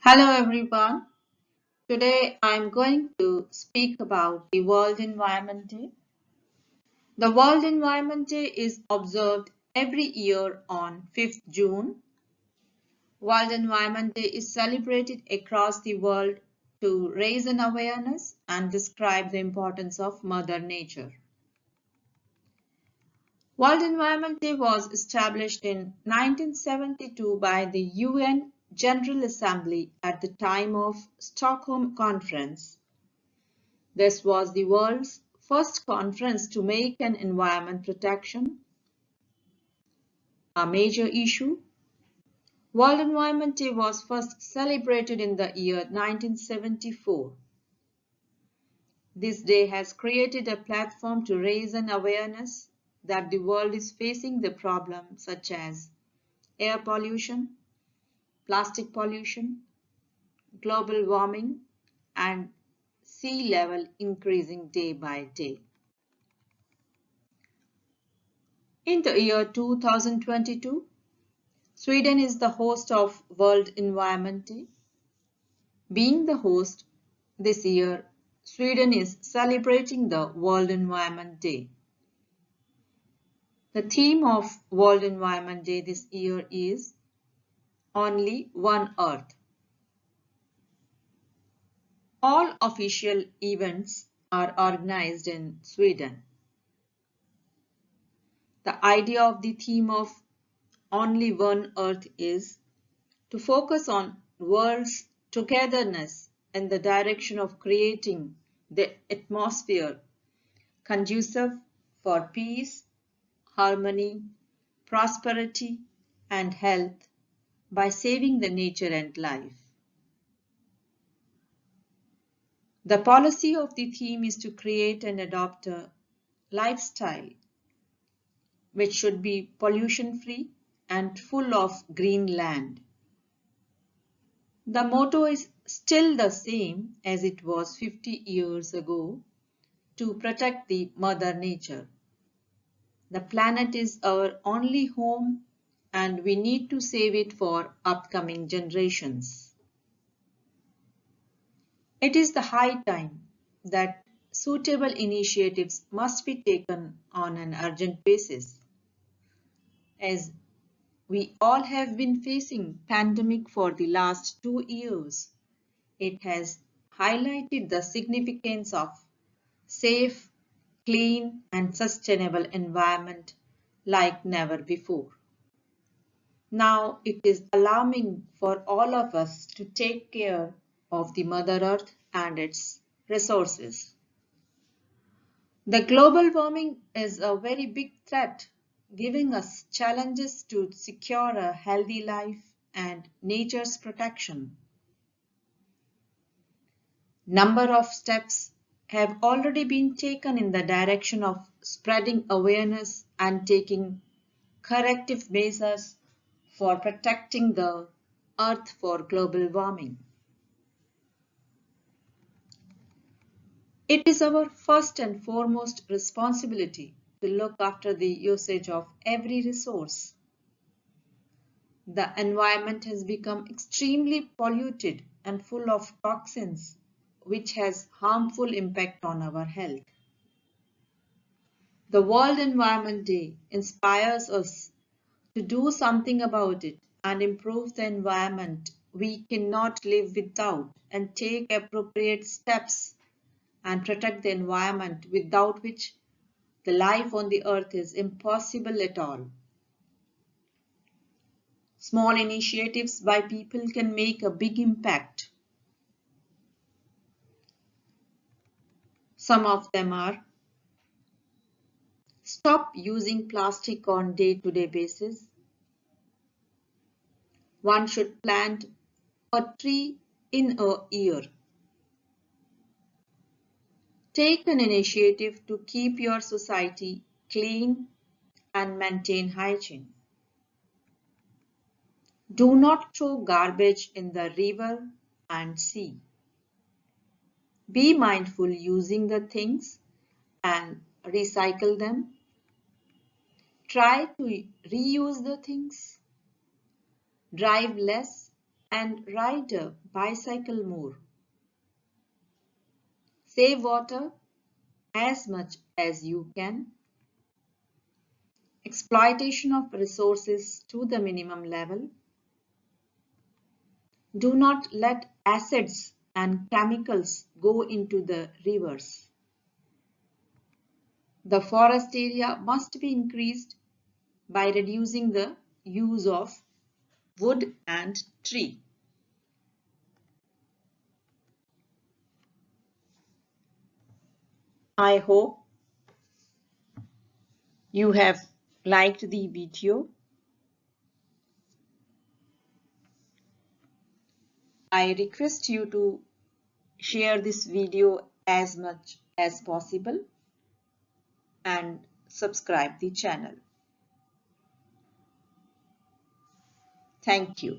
Hello everyone. Today I'm going to speak about the World Environment Day. The World Environment Day is observed every year on 5th June. World Environment Day is celebrated across the world to raise an awareness and describe the importance of Mother Nature. World Environment Day was established in 1972 by the UN General Assembly at the time of Stockholm Conference. This was the world's first conference to make an environment protection a major issue. World Environment Day was first celebrated in the year 1974. This day has created a platform to raise an awareness that the world is facing the problems such as air pollution, plastic pollution, global warming, and sea level increasing day by day. In the year 2022, Sweden is the host of World Environment Day. Being the host, this year Sweden is celebrating the World Environment Day. The theme of World Environment Day this year is Only One Earth. All official events are organized in Sweden. The idea of the theme of Only One Earth is to focus on world's togetherness in the direction of creating the atmosphere conducive for peace, harmony, prosperity, and health by saving the nature and life. The policy of the theme is to create and adopt a lifestyle which should be pollution-free and full of green land. The motto is still the same as it was 50 years ago, to protect the Mother Nature. The planet is our only home and we need to save it for upcoming generations. It is the high time that suitable initiatives must be taken on an urgent basis. As we all have been facing pandemic for the last 2 years, it has highlighted the significance of safe, clean and sustainable environment like never before. Now it is alarming for all of us to take care of the Mother Earth and its resources. The global warming is a very big threat, giving us challenges to secure a healthy life and nature's protection. Number of steps have already been taken in the direction of spreading awareness and taking corrective measures for protecting the earth for global warming. It is our first and foremost responsibility to look after the usage of every resource. The environment has become extremely polluted and full of toxins, which has harmful impact on our health. The World Environment Day inspires us to do something about it and improve the environment we cannot live without and take appropriate steps and protect the environment without which the life on the earth is impossible at all. Small initiatives by people can make a big impact. Some of them are: stop using plastic on day-to-day basis. One should plant a tree in a year. Take an initiative to keep your society clean and maintain hygiene. Do not throw garbage in the river and sea. Be mindful using the things and recycle them. Try to reuse the things. Drive less and ride a bicycle more. Save water as much as you can. Exploitation of resources to the minimum level. Do not let acids and chemicals go into the rivers. The forest area must be increased by reducing the use of wood and tree. I hope you have liked the video. I request you to share this video as much as possible and subscribe the channel. Thank you.